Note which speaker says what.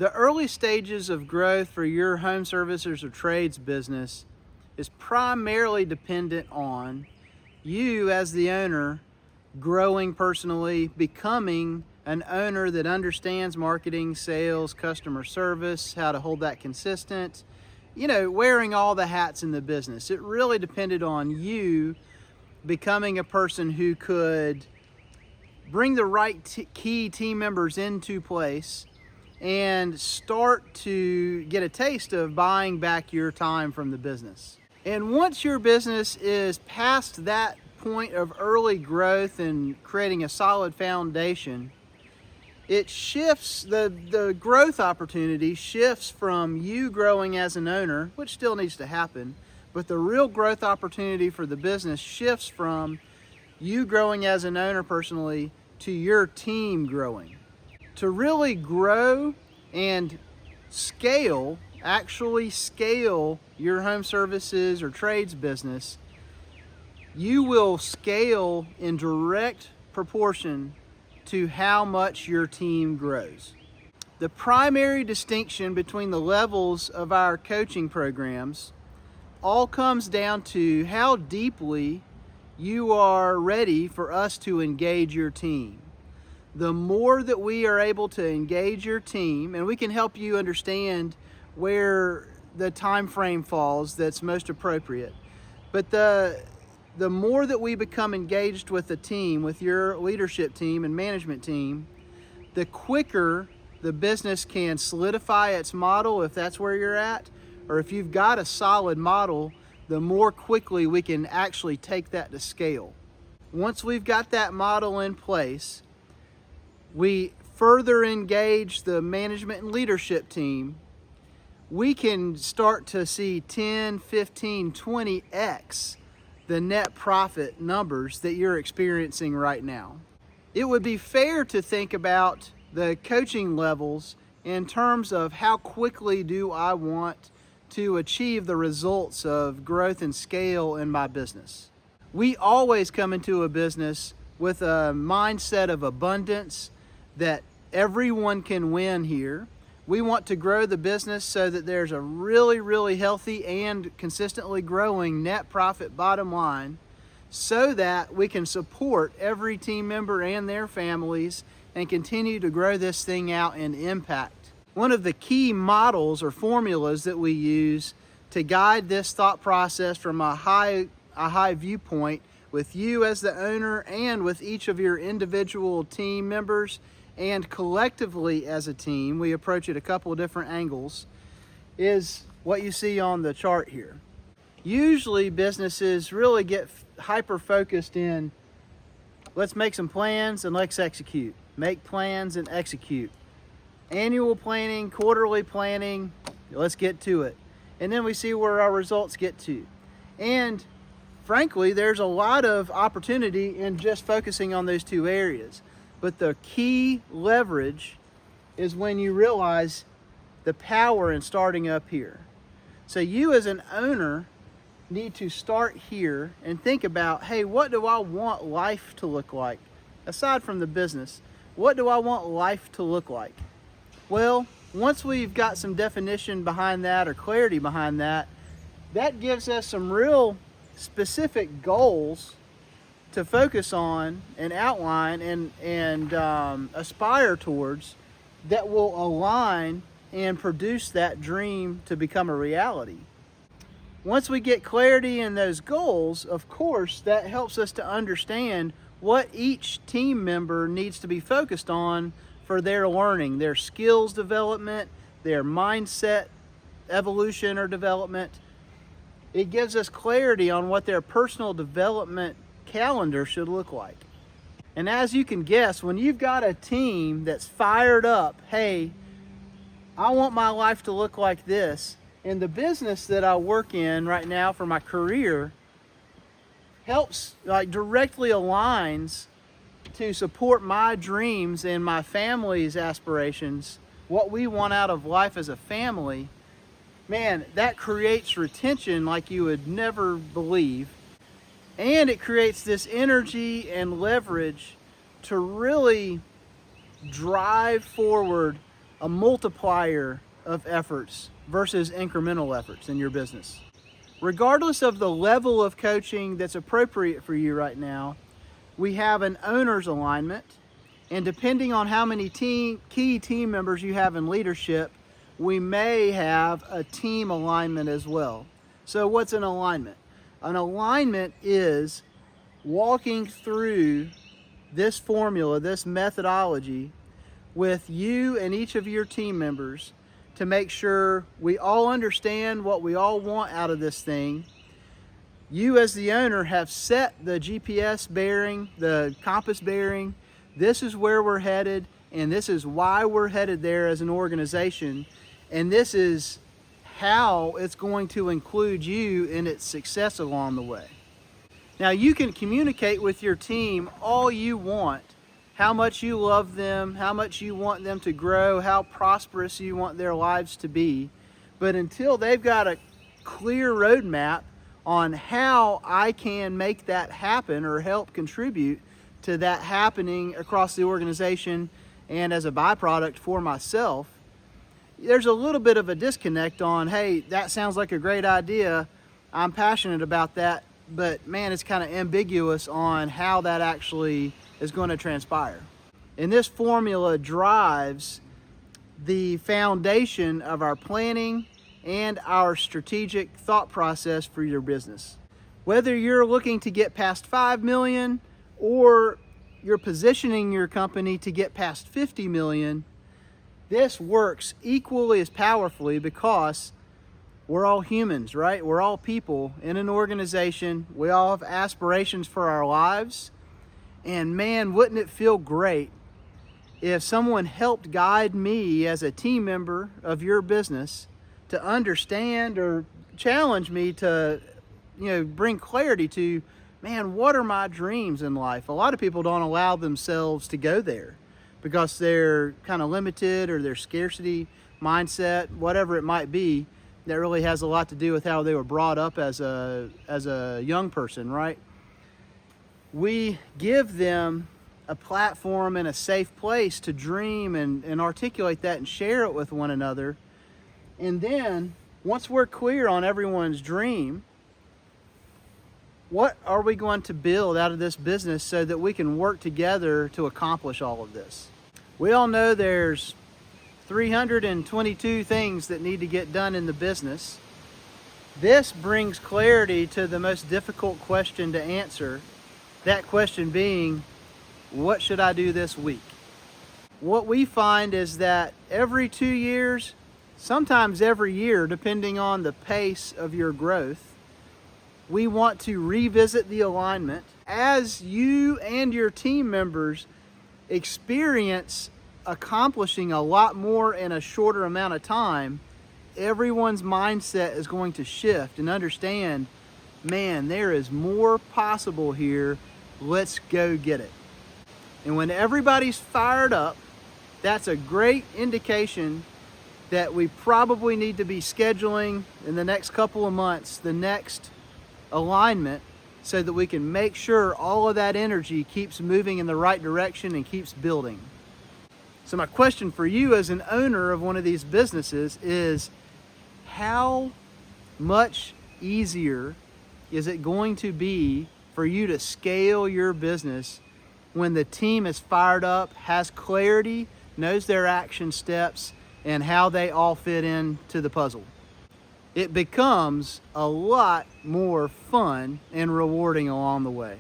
Speaker 1: The early stages of growth for your home services or trades business is primarily dependent on you as the owner growing personally, becoming an owner that understands marketing, sales, customer service, how to hold that consistent, wearing all the hats in the business. It really depended on you becoming a person who could bring the right key team members into place and start to get a taste of buying back your time from the business. And once your business is past that point of early growth and creating a solid foundation, it shifts, the growth opportunity shifts from you growing as an owner, which still needs to happen, but the real growth opportunity for the business shifts from you growing as an owner personally to your team growing. To really grow and actually scale your home services or trades business, you will scale in direct proportion to how much your team grows. The primary distinction between the levels of our coaching programs all comes down to how deeply you are ready for us to engage your team. The more that we are able to engage your team, and we can help you understand where the time frame falls that's most appropriate, but the more that we become engaged with the team, with your leadership team and management team, the quicker the business can solidify its model if that's where you're at, or if you've got a solid model, the more quickly we can actually take that to scale. Once we've got that model in place, we further engage the management and leadership team, we can start to see 10, 15, 20x the net profit numbers that you're experiencing right now. It would be fair to think about the coaching levels in terms of how quickly do I want to achieve the results of growth and scale in my business. We always come into a business with a mindset of abundance, that everyone can win here. We want to grow the business so that there's a really, really healthy and consistently growing net profit bottom line, so that we can support every team member and their families and continue to grow this thing out in impact. One of the key models or formulas that we use to guide this thought process from a high viewpoint with you as the owner and with each of your individual team members and collectively as a team, we approach it a couple of different angles, is what you see on the chart here. Usually businesses really get hyper-focused in, let's make some plans and let's execute. Make plans and execute. Annual planning, quarterly planning, let's get to it. And then we see where our results get to. And frankly, there's a lot of opportunity in just focusing on those two areas. But the key leverage is when you realize the power in starting up here. So you as an owner need to start here and think about, hey, what do I want life to look like? Aside from the business, what do I want life to look like? Well, once we've got some definition behind that or clarity behind that, that gives us some real specific goals to focus on and outline and aspire towards, that will align and produce that dream to become a reality. Once we get clarity in those goals, of course, that helps us to understand what each team member needs to be focused on for their learning, their skills development, their mindset evolution or development. It gives us clarity on what their personal development calendar should look like. And as you can guess, when you've got a team that's fired up, hey, I want my life to look like this, and the business that I work in right now for my career helps, directly aligns to support my dreams and my family's aspirations, what we want out of life as a family, man, that creates retention like you would never believe. And it creates this energy and leverage to really drive forward a multiplier of efforts versus incremental efforts in your business. Regardless of the level of coaching that's appropriate for you right now, we have an owner's alignment, and depending on how many key team members you have in leadership, we may have a team alignment as well. So what's an alignment? An alignment is walking through this formula, this methodology with you and each of your team members to make sure we all understand what we all want out of this thing. You as the owner have set the GPS bearing, the compass bearing. This is where we're headed, and this is why we're headed there as an organization, and this is how it's going to include you in its success along the way. Now, you can communicate with your team all you want, how much you love them, how much you want them to grow, how prosperous you want their lives to be, but until they've got a clear roadmap on how I can make that happen or help contribute to that happening across the organization and as a byproduct for myself, there's a little bit of a disconnect on, hey, that sounds like a great idea, I'm passionate about that, but man, it's kind of ambiguous on how that actually is going to transpire. And this formula drives the foundation of our planning and our strategic thought process for your business. Whether you're looking to get past 5 million or you're positioning your company to get past 50 million, this works equally as powerfully because we're all humans, right? We're all people in an organization. We all have aspirations for our lives. And man, wouldn't it feel great if someone helped guide me as a team member of your business to understand or challenge me to, bring clarity to, man, what are my dreams in life? A lot of people don't allow themselves to go there because they're kind of limited or their scarcity mindset, whatever it might be. That really has a lot to do with how they were brought up as a young person, right? We give them a platform and a safe place to dream and articulate that and share it with one another. And then, once we're clear on everyone's dream, what are we going to build out of this business so that we can work together to accomplish all of this? We all know there's 322 things that need to get done in the business. This brings clarity to the most difficult question to answer. That question being, what should I do this week? What we find is that every 2 years, sometimes every year, depending on the pace of your growth, we want to revisit the alignment. As you and your team members experience accomplishing a lot more in a shorter amount of time, everyone's mindset is going to shift and understand, man, there is more possible here. Let's go get it. And when everybody's fired up, that's a great indication that we probably need to be scheduling in the next couple of months the next alignment so that we can make sure all of that energy keeps moving in the right direction and keeps building. So my question for you as an owner of one of these businesses is, how much easier is it going to be for you to scale your business when the team is fired up, has clarity, knows their action steps, and how they all fit into the puzzle? It becomes a lot more fun and rewarding along the way.